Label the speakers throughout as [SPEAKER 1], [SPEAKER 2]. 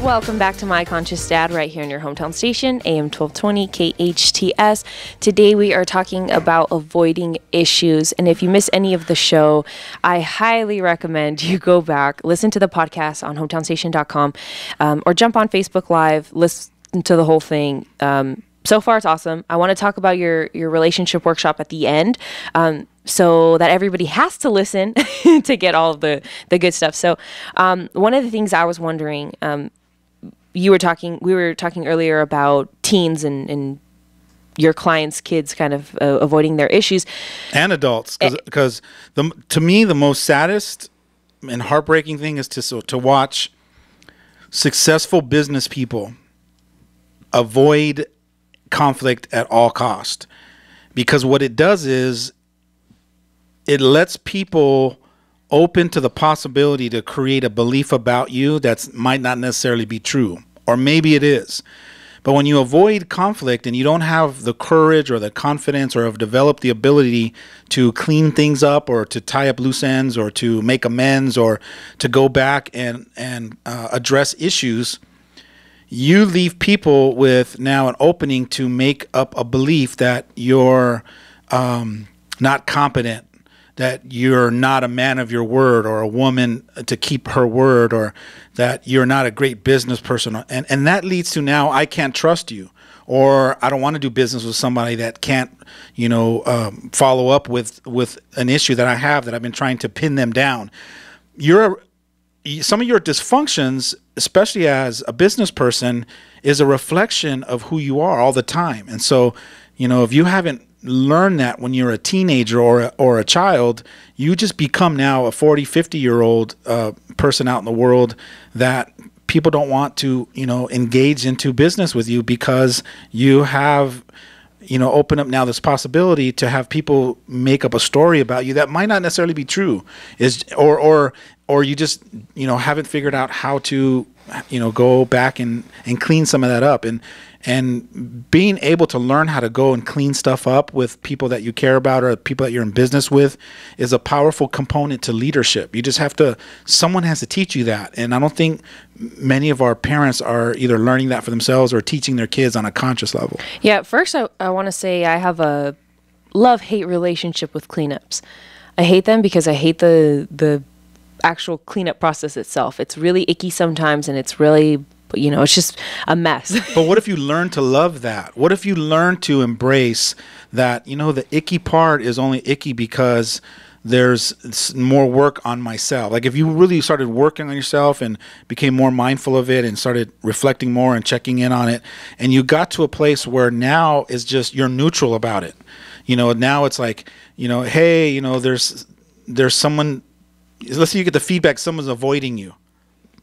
[SPEAKER 1] Welcome back to My Conscious Dad right here in your hometown station, AM 1220 KHTS. Today we are talking about avoiding issues. And if you miss any of the show, I highly recommend you go back, listen to the podcast on hometownstation.com, or jump on Facebook Live, listen to the whole thing. So far, it's awesome. I want to talk about your relationship workshop at the end, so that everybody has to listen to get all of the good stuff. So one of the things I was wondering, we were talking earlier about teens and your clients' kids kind of avoiding their issues.
[SPEAKER 2] And adults, because to me, the most saddest and heartbreaking thing is to watch successful business people avoid conflict at all cost. Because what it does is it lets people open to the possibility to create a belief about you that might not necessarily be true, or maybe it is. But when you avoid conflict and you don't have the courage or the confidence or have developed the ability to clean things up or to tie up loose ends or to make amends or to go back and address issues, you leave people with now an opening to make up a belief that you're not competent, that you're not a man of your word or a woman to keep her word, or that you're not a great business person. And that leads to now I can't trust you, or I don't want to do business with somebody that can't, follow up with an issue that I have that I've been trying to pin them down. Some of your dysfunctions, especially as a business person, is a reflection of who you are all the time. And so, if you haven't learned that when you're a teenager or a child, you just become now a 40, 50-year-old person out in the world that people don't want to, engage into business with you because you have, open up now this possibility to have people make up a story about you that might not necessarily be true, or you just, haven't figured out how to, go back and clean some of that up. And being able to learn how to go and clean stuff up with people that you care about or people that you're in business with is a powerful component to leadership. You just someone has to teach you that. And I don't think many of our parents are either learning that for themselves or teaching their kids on a conscious level.
[SPEAKER 1] Yeah, first I want to say I have a love-hate relationship with cleanups. I hate them because I hate the actual cleanup process itself. It's really icky sometimes, and it's really, it's just a mess.
[SPEAKER 2] But what if you learn to love that? What if you learn to embrace that, the icky part is only icky because there's more work on myself. Like if you really started working on yourself and became more mindful of it and started reflecting more and checking in on it, and you got to a place where now it's just you're neutral about it. Now it's like, hey, there's someone. Let's say you get the feedback someone's avoiding you.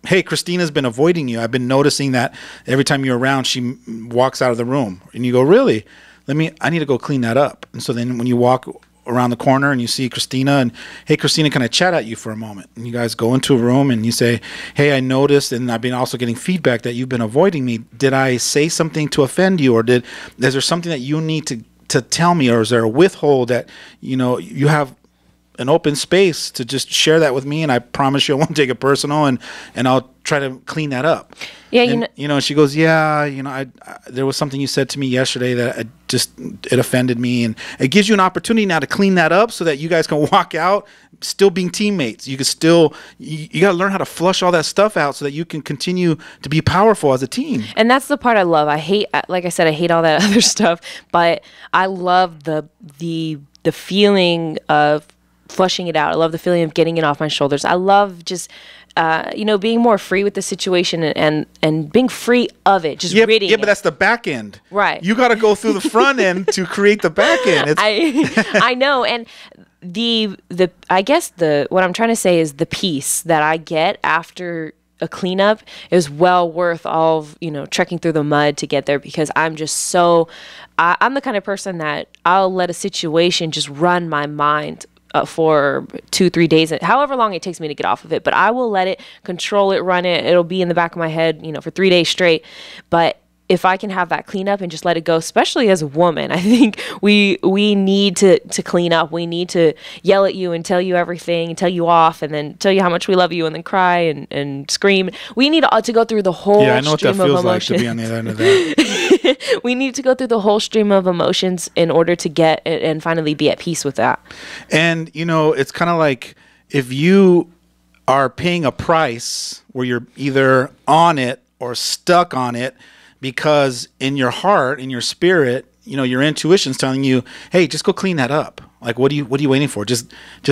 [SPEAKER 2] Hey, Christina's been avoiding you. I've been noticing that every time you're around, she walks out of the room. And you go, really? I need to go clean that up. And so then when you walk around the corner and you see Christina and, hey, Christina, can I chat at you for a moment? And you guys go into a room and you say, hey, I noticed, and I've been also getting feedback that you've been avoiding me. Did I say something to offend you? Or is there something that you need to tell me? Or is there a withhold that, you have an open space to just share that with me, and I promise you I won't take it personal, and I'll try to clean that up.
[SPEAKER 1] Yeah,
[SPEAKER 2] and she goes, yeah, I there was something you said to me yesterday that it offended me, and it gives you an opportunity now to clean that up so that you guys can walk out still being teammates. You can still you got to learn how to flush all that stuff out so that you can continue to be powerful as a team.
[SPEAKER 1] And that's the part I love. I hate, like I said, I hate all that other stuff, but I love the feeling of flushing it out. I love the feeling of getting it off my shoulders. I love just, being more free with the situation and being free of it, just ridding it.
[SPEAKER 2] Yeah, but that's the back end.
[SPEAKER 1] Right.
[SPEAKER 2] You got to go through the front end to create the back end.
[SPEAKER 1] I know. And I guess what I'm trying to say is the peace that I get after a cleanup is well worth all of, trekking through the mud to get there, because I'm just I'm the kind of person that I'll let a situation just run my mind for 2-3 days, however long it takes me to get off of it, but I will let it control it, run it. It'll be in the back of my head, for 3 days straight. But if I can have that cleanup and just let it go, especially as a woman, I think we need to clean up. We need to yell at you and tell you everything and tell you off and then tell you how much we love you and then cry and scream. We need to go through the whole
[SPEAKER 2] I know what that
[SPEAKER 1] stream of
[SPEAKER 2] feels like
[SPEAKER 1] emotions.
[SPEAKER 2] to be on the other end of that.
[SPEAKER 1] We need to go through the whole stream of emotions in order to get and finally be at peace with that.
[SPEAKER 2] And, it's kind of like if you are paying a price where you're either on it or stuck on it, because in your heart, in your spirit, your intuition's telling you, hey, just go clean that up. Like, what are you waiting for? Just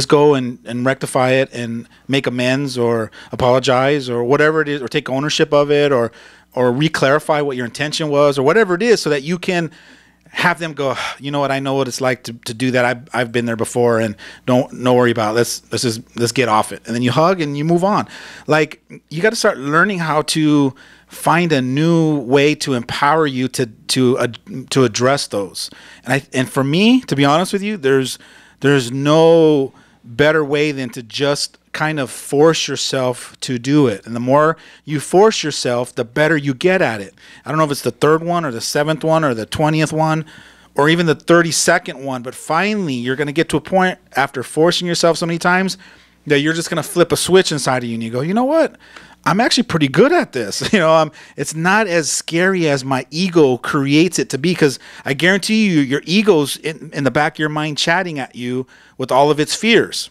[SPEAKER 2] go and rectify it and make amends or apologize or whatever it is, or take ownership of it, or re-clarify what your intention was, or whatever it is, so that you can have them go, you know what, I know what it's like to do that. I've been there before, and don't worry about it. Let's get off it. And then you hug and you move on. Like, you got to start learning how to find a new way to empower you to address those. And for me, to be honest with you, there's no better way than to just kind of force yourself to do it. And the more you force yourself, the better you get at it. I don't know if it's the third one or the seventh one or the 20th one or even the 32nd one, but finally you're going to get to a point after forcing yourself so many times that you're just going to flip a switch inside of you and you go, you know what? I'm actually pretty good at this. It's not as scary as my ego creates it to be, because I guarantee you, your ego's in the back of your mind chatting at you with all of its fears.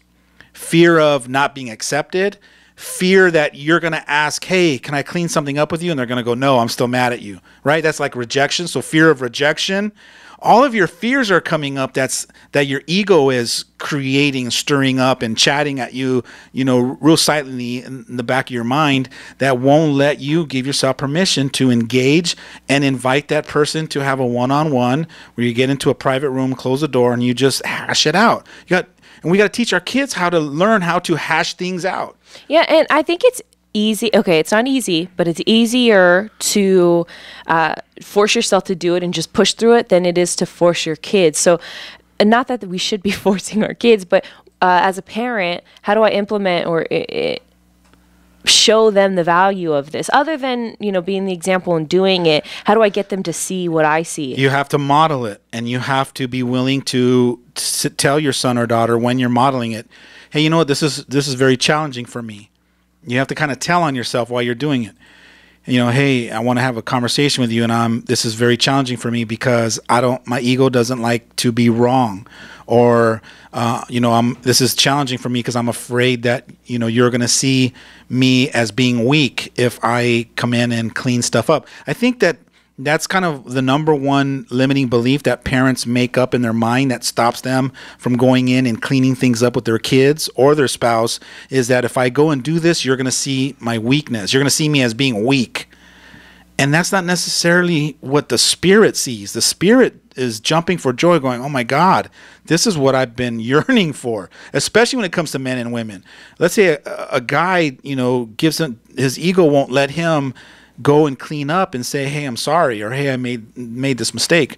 [SPEAKER 2] Fear of not being accepted, fear that you're going to ask, hey, can I clean something up with you? And they're going to go, no, I'm still mad at you, right? That's like rejection. So fear of rejection. All of your fears are coming up that your ego is creating, stirring up and chatting at you, real silently in the back of your mind, that won't let you give yourself permission to engage and invite that person to have a one-on-one where you get into a private room, close the door, and you just hash it out. And we got to teach our kids how to learn how to hash things out.
[SPEAKER 1] Yeah, and I think it's easy. Okay, it's not easy, but it's easier to force yourself to do it and just push through it than it is to force your kids. So, not that we should be forcing our kids, but as a parent, how do I implement or show them the value of this? Other than, being the example and doing it, how do I get them to see what I see?
[SPEAKER 2] You have to model it, and you have to be willing to tell your son or daughter when you're modeling it, hey, you know what, this is very challenging for me. You have to kind of tell on yourself while you're doing it. Hey, I want to have a conversation with you, and this is very challenging for me because my ego doesn't like to be wrong, or this is challenging for me because I'm afraid that you're going to see me as being weak if I come in and clean stuff up. I think that's kind of the number one limiting belief that parents make up in their mind that stops them from going in and cleaning things up with their kids or their spouse, is that if I go and do this, you're going to see my weakness. You're going to see me as being weak. And that's not necessarily what the spirit sees. The spirit is jumping for joy, going, oh my God, this is what I've been yearning for, especially when it comes to men and women. Let's say a guy, gives him, his ego won't let him go and clean up and say, hey, I'm sorry, or hey, I made this mistake.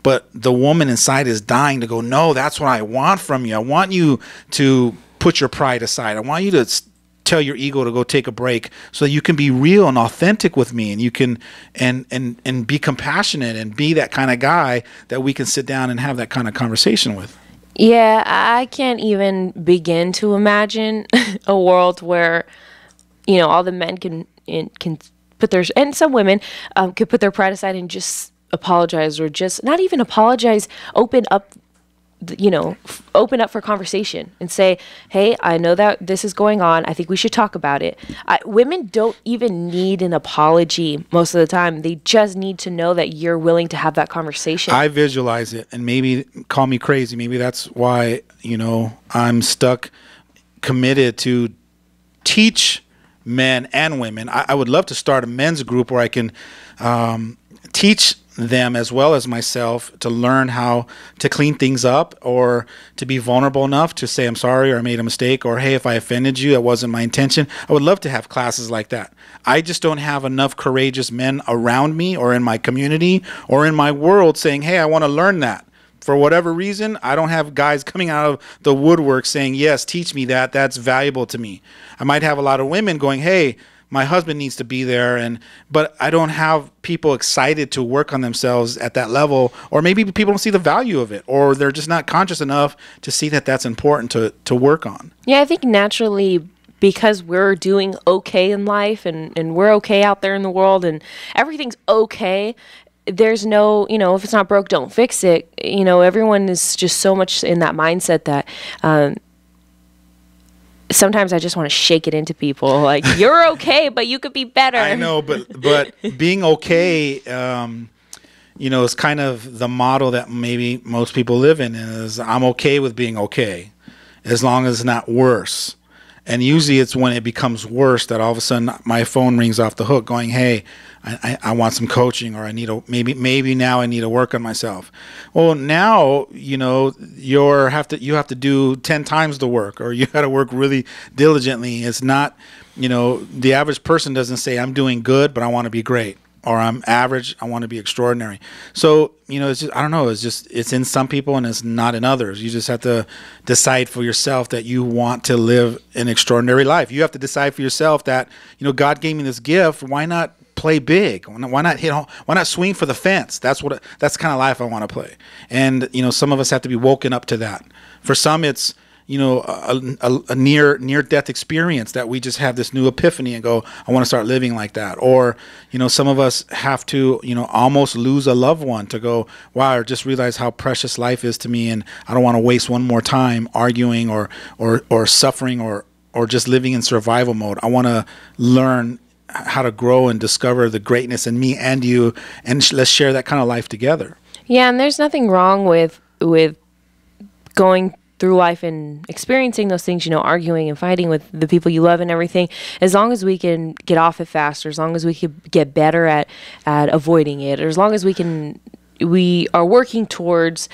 [SPEAKER 2] But the woman inside is dying to go, no, that's what I want from you. I want you to put your pride aside. I want you to tell your ego to go take a break so that you can be real and authentic with me, and you can and be compassionate and be that kind of guy that we can sit down and have that kind of conversation with.
[SPEAKER 1] Yeah, I can't even begin to imagine a world where, all the men can put their, and some women could put their pride aside and just apologize, or just not even apologize, open up for conversation and say, hey, I know that this is going on. I think we should talk about it. Women don't even need an apology most of the time. They just need to know that you're willing to have that conversation.
[SPEAKER 2] I visualize it, and maybe call me crazy. Maybe that's why, I'm stuck, committed to teach men and women. I would love to start a men's group where I can teach them as well as myself to learn how to clean things up, or to be vulnerable enough to say I'm sorry, or I made a mistake, or hey, if I offended you, that wasn't my intention. I would love to have classes like that. I just don't have enough courageous men around me, or in my community, or in my world saying, hey, I want to learn that. For whatever reason, I don't have guys coming out of the woodwork saying, yes, teach me that. That's valuable to me. I might have a lot of women going, hey, my husband needs to be there, but I don't have people excited to work on themselves at that level, or maybe people don't see the value of it, or they're just not conscious enough to see that that's important to work on.
[SPEAKER 1] Yeah, I think naturally, because we're doing okay in life and we're okay out there in the world and everything's okay, there's no, if it's not broke, don't fix it. Everyone is just so much in that mindset that sometimes I just want to shake it into people. Like, you're okay, but you could be better.
[SPEAKER 2] I know, but being okay, is kind of the model that maybe most people live in, is I'm okay with being okay as long as it's not worse. And usually it's when it becomes worse that all of a sudden my phone rings off the hook going, hey, I want some coaching, or I need maybe now I need to work on myself. Well, now, you have to do 10 times the work, or you got to work really diligently. It's not, the average person doesn't say I'm doing good, but I want to be great, or I'm average, I want to be extraordinary. So, it's just, I don't know, it's in some people and it's not in others. You just have to decide for yourself that you want to live an extraordinary life. You have to decide for yourself that, God gave me this gift. Why not play big? Why not swing for the fence? That's the kind of life I want to play. And, some of us have to be woken up to that. For some, it's, a near-death experience that we just have this new epiphany and go, I want to start living like that. Or, some of us have to, almost lose a loved one to go, wow, I just realized how precious life is to me, and I don't want to waste one more time arguing or suffering or just living in survival mode. I want to learn how to grow and discover the greatness in me and you, and let's share that kind of life together.
[SPEAKER 1] Yeah, and there's nothing wrong with going through life and experiencing those things, arguing and fighting with the people you love and everything, as long as we can get off it faster, as long as we can get better at avoiding it, or as long as we are working towards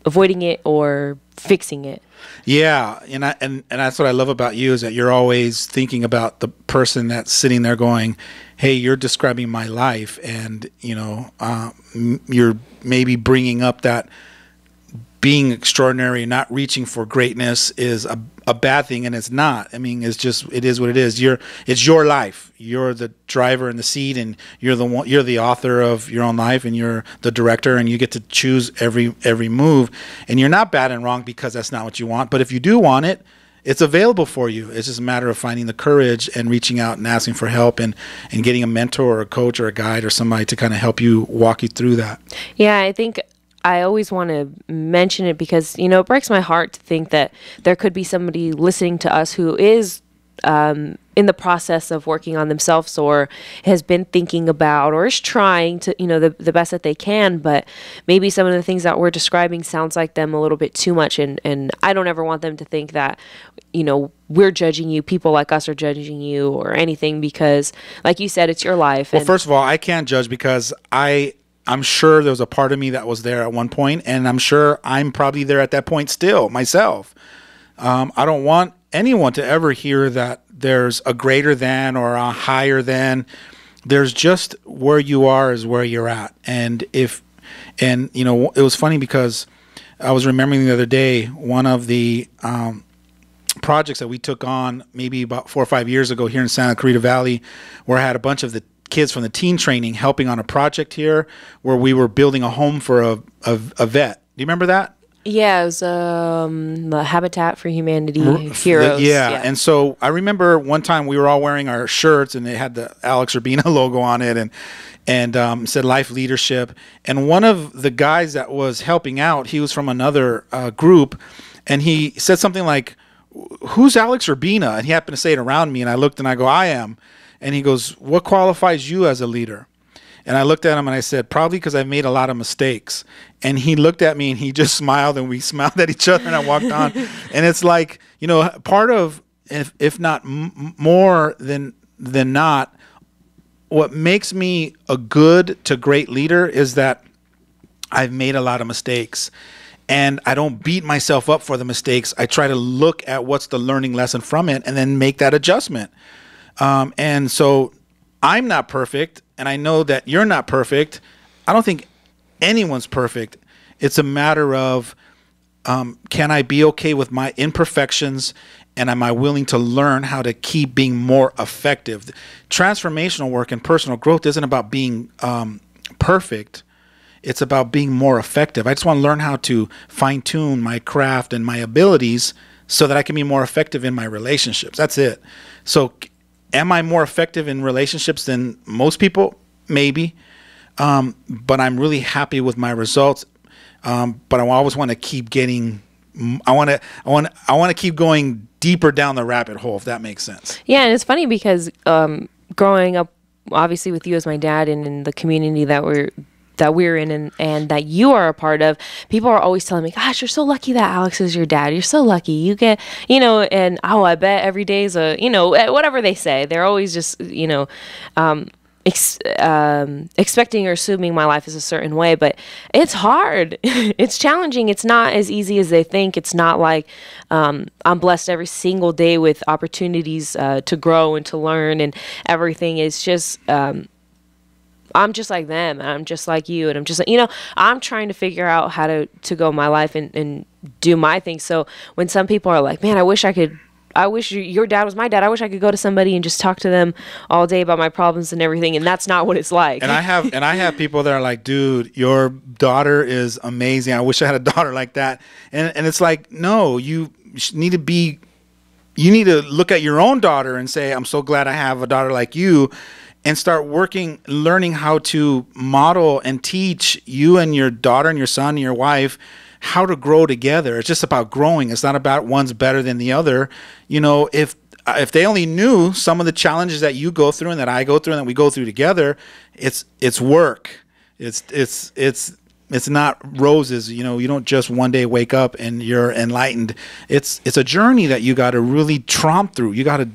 [SPEAKER 1] avoiding it or fixing it.
[SPEAKER 2] Yeah, and that's what I love about you, is that you're always thinking about the person that's sitting there going, hey, you're describing my life, and you're maybe bringing up that being extraordinary, not reaching for greatness is a bad thing, and it's not. I mean, it is what it is. It's your life. You're the driver in the seat, and you're the author of your own life, and you're the director, and you get to choose every move. And you're not bad and wrong because that's not what you want. But if you do want it, it's available for you. It's just a matter of finding the courage and reaching out and asking for help, and getting a mentor or a coach or a guide or somebody to kind of help you walk you through that.
[SPEAKER 1] Yeah, I think I always want to mention it because, it breaks my heart to think that there could be somebody listening to us who is in the process of working on themselves, or has been thinking about, or is trying to, the best that they can, but maybe some of the things that we're describing sounds like them a little bit too much, and I don't ever want them to think that, we're judging you, people like us are judging you or anything, because like you said, it's your life.
[SPEAKER 2] Well, first of all, I can't judge because I'm sure there was a part of me that was there at one point, and I'm sure I'm probably there at that point still myself. I don't want anyone to ever hear that there's a greater than or a higher than. There's just where you are is where you're at. And it was funny because I was remembering the other day, one of the projects that we took on maybe about 4 or 5 years ago here in Santa Clarita Valley, where I had a bunch of the kids from the teen training helping on a project here where we were building a home for a vet. Do you remember that?
[SPEAKER 1] Yeah, it was the Habitat for Humanity Heroes.
[SPEAKER 2] Yeah, and so I remember one time we were all wearing our shirts and they had the Alex Urbina logo on it and said Life Leadership. And one of the guys that was helping out, he was from another group, and he said something like, "Who's Alex Urbina?" And he happened to say it around me, and I looked and I go, "I am." And he goes, "What qualifies you as a leader?" And I looked at him and I said, "Probably because I've made a lot of mistakes." And he looked at me and he just smiled, and we smiled at each other, and I walked on. And it's like, part of, if not more than not, what makes me a good to great leader is that I've made a lot of mistakes. And I don't beat myself up for the mistakes. I try to look at what's the learning lesson from it and then make that adjustment. And so I'm not perfect, and I know that you're not perfect. I don't think anyone's perfect. It's a matter of can I be okay with my imperfections? And am I willing to learn how to keep being more effective? Transformational work and personal growth isn't about being perfect. It's about being more effective. I just want to learn how to fine-tune my craft and my abilities so that I can be more effective in my relationships. That's it. So am I more effective in relationships than most people? Maybe. But I'm really happy with my results. But I always want to keep getting, I want to keep going deeper down the rabbit hole, if that makes sense.
[SPEAKER 1] Yeah. And it's funny because, growing up, obviously with you as my dad and in the community that we're in and that you are a part of, people are always telling me, gosh, you're so lucky that Alex is your dad. You're so lucky. You get, and I bet every day is whatever they say. They're always just, expecting or assuming my life is a certain way, but it's hard. It's challenging. It's not as easy as they think. It's not like I'm blessed every single day with opportunities to grow and to learn and everything. It's just I'm just like them, and I'm just like you, and I'm just like, I'm trying to figure out how to go my life and do my thing. So when some people are like, man, I wish your dad was my dad. I wish I could go to somebody and just talk to them all day about my problems and everything. And that's not what it's like.
[SPEAKER 2] And I have people that are like, dude, your daughter is amazing. I wish I had a daughter like that. And it's like, no, you need to look at your own daughter and say, I'm so glad I have a daughter like you, and start learning how to model and teach you and your daughter and your son and your wife how to grow together. It's just about growing. It's not about one's better than the other. If they only knew some of the challenges that you go through and that I go through and that we go through together, it's work. It's not roses. You don't just one day wake up and you're enlightened. It's a journey that you got to really tromp through. You got to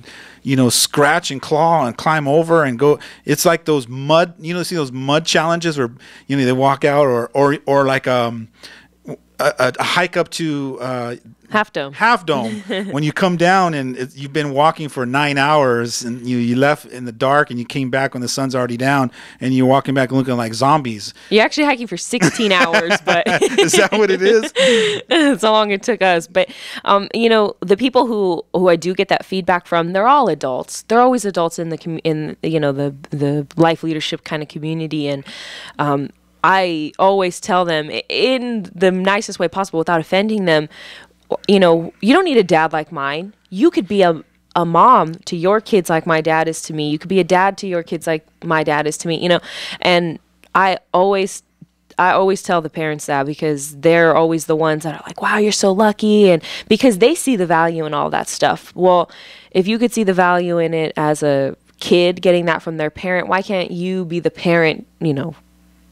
[SPEAKER 2] scratch and claw and climb over and go. It's like those mud, see those mud challenges where they walk out or like a hike up to
[SPEAKER 1] Half Dome.
[SPEAKER 2] When you come down and you've been walking for 9 hours and you left in the dark and you came back when the sun's already down and you're walking back looking like zombies.
[SPEAKER 1] You're actually hiking for 16 hours, but
[SPEAKER 2] is that what it is?
[SPEAKER 1] That's how long it took us. But the people who I do get that feedback from, they're all adults. They're always adults in the life leadership kind of community, and I always tell them in the nicest way possible without offending them, you don't need a dad like mine. You could be a mom to your kids like my dad is to me. You could be a dad to your kids like my dad is to me, and I always tell the parents that, because they're always the ones that are like, wow, you're so lucky. And because they see the value in all that stuff. Well, if you could see the value in it as a kid getting that from their parent, why can't you be the parent,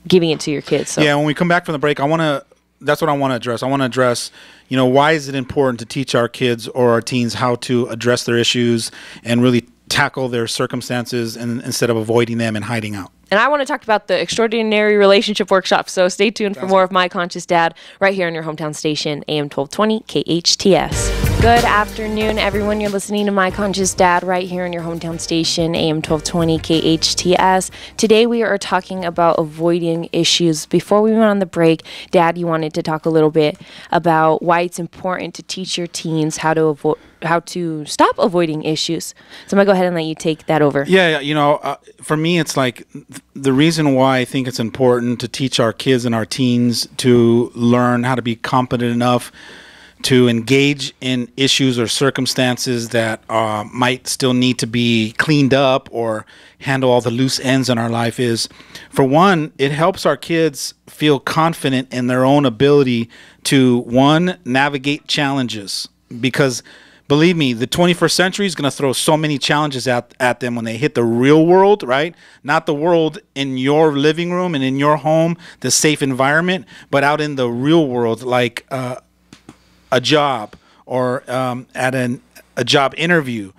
[SPEAKER 1] giving it to your kids? So.
[SPEAKER 2] Yeah, when we come back from the break, that's what I want to address. I want to address, why is it important to teach our kids or our teens how to address their issues and really tackle their circumstances instead of avoiding them and hiding out.
[SPEAKER 1] And I want to talk about the Extraordinary Relationship Workshop. So stay tuned for more of My Conscious Dad right here on your hometown station, AM 1220 KHTS. Good afternoon, everyone. You're listening to My Conscious Dad right here on your hometown station, AM 1220 KHTS. Today we are talking about avoiding issues. Before we went on the break, Dad, you wanted to talk a little bit about why it's important to teach your teens how to stop avoiding issues. So I'm going to go ahead and let you take that over.
[SPEAKER 2] Yeah, for me, it's like the reason why I think it's important to teach our kids and our teens to learn how to be competent enough to engage in issues or circumstances that might still need to be cleaned up or handle all the loose ends in our life is, for one, it helps our kids feel confident in their own ability to, one, navigate challenges. Because believe me, the 21st century is going to throw so many challenges at them when they hit the real world, right? Not the world in your living room and in your home, the safe environment, but out in the real world, like a job or at a job interview.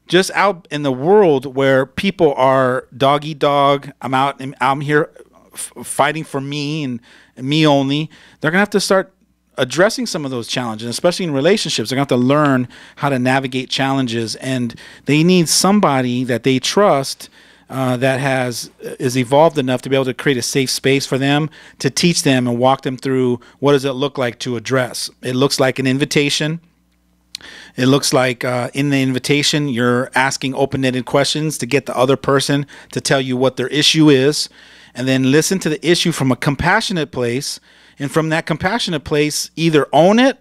[SPEAKER 2] Just out in the world where people are dog eat dog, I'm here fighting for me and me only. They're going to have to start addressing some of those challenges, especially in relationships. They're going to have to learn how to navigate challenges, and they need somebody that they trust that is evolved enough to be able to create a safe space for them to teach them and walk them through what does it look like to address. It looks like an invitation. It looks like in the invitation, you're asking open-ended questions to get the other person to tell you what their issue is, and then listen to the issue from a compassionate place. And from that compassionate place, either own it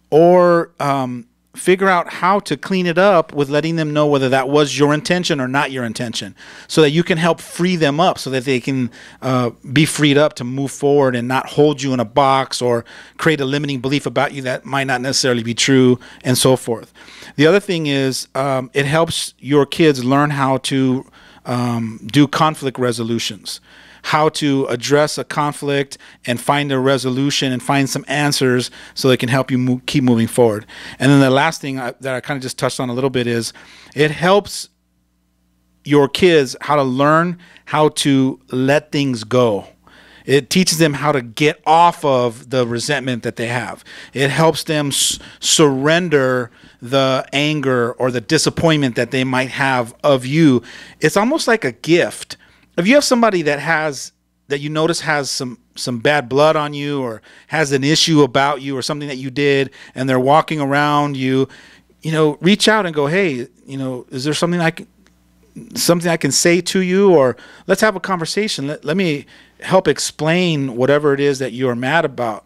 [SPEAKER 2] or figure out how to clean it up with letting them know whether that was your intention or not your intention, so that you can help free them up, so that they can be freed up to move forward and not hold you in a box or create a limiting belief about you that might not necessarily be true, and so forth. The other thing is it helps your kids learn how to do conflict resolutions, how to address a conflict and find a resolution and find some answers so they can help you keep moving forward. And then the last thing that I kind of just touched on a little bit is it helps your kids how to learn how to let things go. It teaches them how to get off of the resentment that they have. It helps them surrender the anger or the disappointment that they might have of you. It's almost like a gift. If you have somebody that you notice has some bad blood on you, or has an issue about you or something that you did, and they're walking around you, reach out and go, hey, is there something I can say to you, or let's have a conversation. Let me help explain whatever it is that you are mad about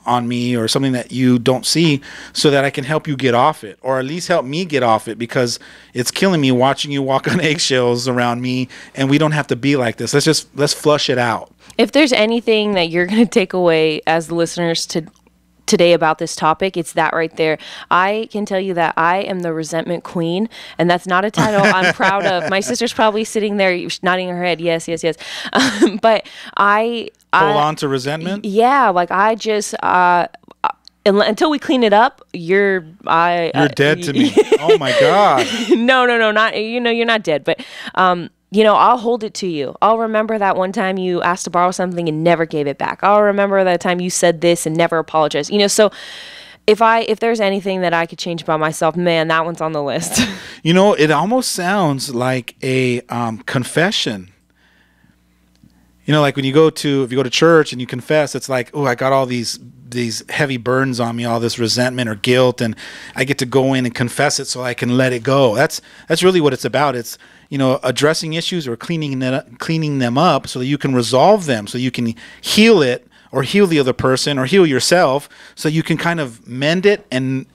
[SPEAKER 2] on me, or something that you don't see, so that I can help you get off it, or at least help me get off it, because it's killing me watching you walk on eggshells around me, and we don't have to be like this. Let's flush it out.
[SPEAKER 1] If there's anything that you're going to take away as the listeners today about this topic, it's that right there. I can tell you that I am the resentment queen, and that's not a title I'm proud of. My sister's probably sitting there nodding her head, yes. But I
[SPEAKER 2] hold on to resentment.
[SPEAKER 1] Yeah, like I just until we clean it up, you're
[SPEAKER 2] dead to me. Oh my God.
[SPEAKER 1] No, not you're not dead, but I'll hold it to you. I'll remember that one time you asked to borrow something and never gave it back. I'll remember that time you said this and never apologized. So if there's anything that I could change about myself, man, that one's on the list.
[SPEAKER 2] It almost sounds like a confession. Like if you go to church and you confess, it's like, oh, I got all these heavy burdens on me, all this resentment or guilt, and I get to go in and confess it so I can let it go. That's really what it's about. It's addressing issues or cleaning them up so that you can resolve them, so you can heal it, or heal the other person, or heal yourself, so you can kind of mend it and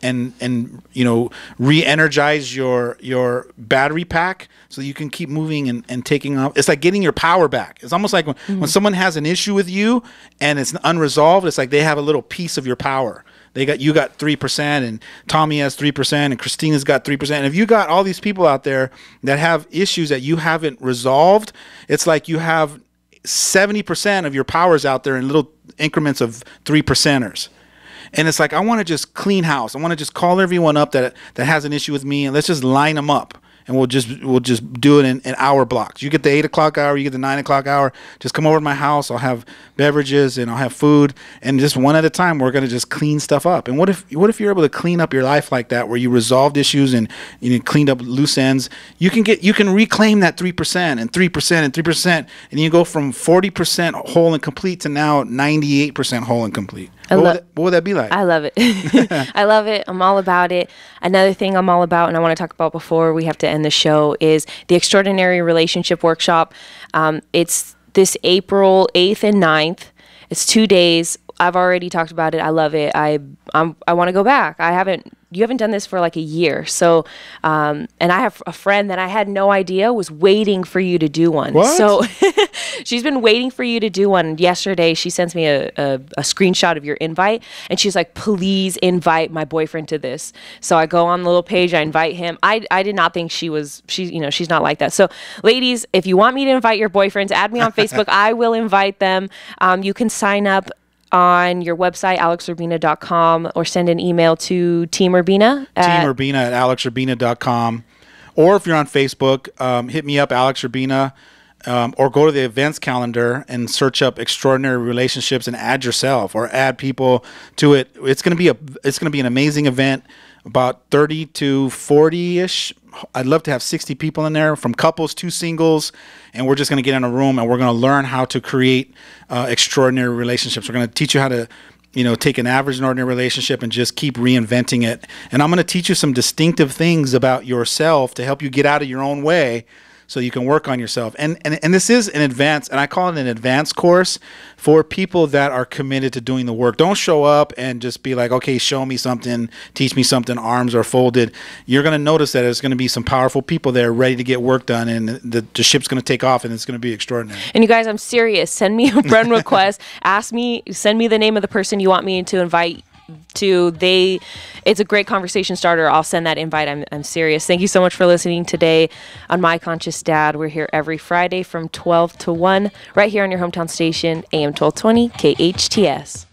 [SPEAKER 2] re-energize your battery pack, so you can keep moving and taking off. It's like getting your power back. It's almost like when someone has an issue with you and it's unresolved, it's like they have a little piece of your power. You got 3%, and Tommy has 3%, and Christina's got 3%. And if you got all these people out there that have issues that you haven't resolved, it's like you have 70% of your powers out there in little increments of 3%ers. And it's like, I want to just clean house. I want to just call everyone up that has an issue with me, and let's just line them up. And we'll just do it in hour blocks. You get the 8 o'clock hour, you get the 9 o'clock hour. Just come over to my house. I'll have beverages and I'll have food, and just one at a time, we're gonna just clean stuff up. And what if you're able to clean up your life like that, where you resolved issues and cleaned up loose ends? You can reclaim that 3% and 3% and 3%, and you go from 40% whole and complete to now 98% whole and complete. What would that be like? I
[SPEAKER 1] love it. I love it. I'm all about it. Another thing I'm all about, and I want to talk about before we have to end the show, is the Extraordinary Relationship Workshop. It's this April 8th and 9th. It's 2 days. I've already talked about it. I love it. I want to go back. You haven't done this for like a year. So, and I have a friend that I had no idea was waiting for you to do one.
[SPEAKER 2] What?
[SPEAKER 1] So she's been waiting for you to do one. Yesterday, she sends me a screenshot of your invite, and she's like, please invite my boyfriend to this. So I go on the little page, I invite him. I did not think she's not like that. So ladies, if you want me to invite your boyfriends, add me on Facebook. I will invite them. You can sign up on your website, alexurbina.com, or send an email to Team Urbina.
[SPEAKER 2] Team Urbina at alexurbina.com. Or if you're on Facebook, hit me up, Alex Urbina, or go to the events calendar and search up Extraordinary Relationships and add yourself or add people to it. It's going to be an amazing event. About 30 to 40-ish I'd love to have 60 people in there, from couples to singles, and we're just going to get in a room and we're going to learn how to create extraordinary relationships. We're going to teach you how to, take an average and ordinary relationship and just keep reinventing it. And I'm going to teach you some distinctive things about yourself to help you get out of your own way so you can work on yourself. And this is an advanced, and I call it an advanced course for people that are committed to doing the work. Don't show up and just be like, okay, show me something, teach me something, arms are folded. You're going to notice that there's going to be some powerful people there ready to get work done, and the ship's going to take off, and it's going to be extraordinary.
[SPEAKER 1] And you guys, I'm serious. Send me a friend request. Send me the name of the person you want me to invite to. It's a great conversation starter. I'll send that invite. I'm serious. Thank you so much for listening today on My Conscious Dad. We're here every Friday from 12 to 1 right here on your hometown station, AM 1220 KHTS.